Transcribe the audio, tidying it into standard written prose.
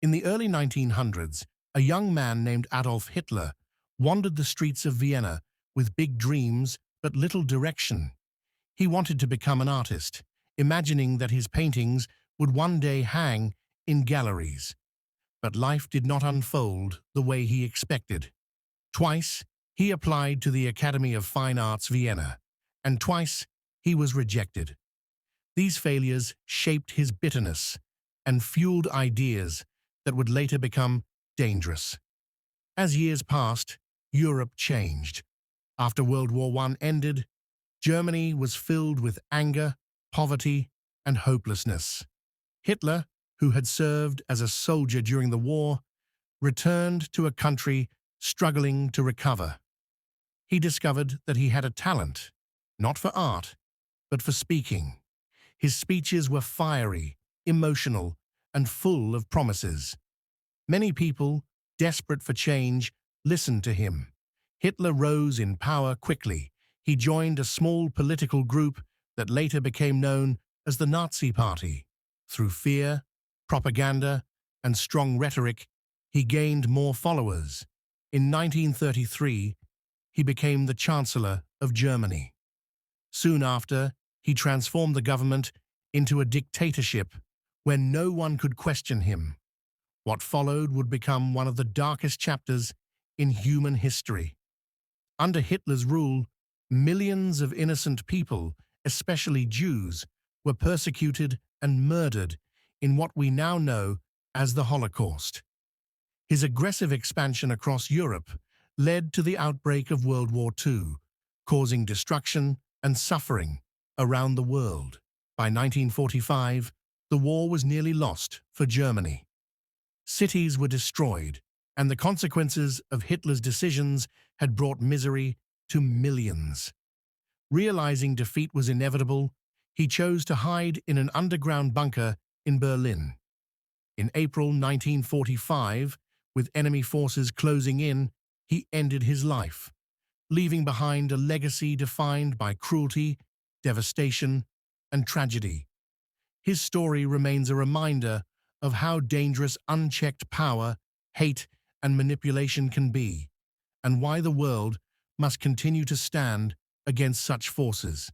In the early 1900s, a young man named Adolf Hitler wandered the streets of Vienna with big dreams but little direction. He wanted to become an artist, imagining that his paintings would one day hang in galleries. But life did not unfold the way he expected. Twice, he applied to the Academy of Fine Arts Vienna, and twice he was rejected. These failures shaped his bitterness and fueled ideas that would later become dangerous. As years passed, Europe changed. After World War I ended, Germany was filled with anger, poverty, and hopelessness. Hitler, who had served as a soldier during the war, returned to a country struggling to recover. He discovered that he had a talent, not for art, but for speaking. His speeches were fiery, emotional, and full of promises. Many people, desperate for change, listened to him. Hitler rose in power quickly. He joined a small political group that later became known as the Nazi Party. Through fear, propaganda, and strong rhetoric, he gained more followers. In 1933, he became the Chancellor of Germany. Soon after, he transformed the government into a dictatorship where no one could question him. What followed would become one of the darkest chapters in human history. Under Hitler's rule, millions of innocent people, especially Jews, were persecuted and murdered in what we now know as the Holocaust. His aggressive expansion across Europe led to the outbreak of World War II, causing destruction and suffering around the world. By 1945, the war was nearly lost for Germany. Cities were destroyed, and the consequences of Hitler's decisions had brought misery to millions. Realizing defeat was inevitable, he chose to hide in an underground bunker in Berlin. In April 1945, with enemy forces closing in, he ended his life, leaving behind a legacy defined by cruelty, devastation, and tragedy. His story remains a reminder of how dangerous unchecked power, hate, and manipulation can be, and why the world must continue to stand against such forces.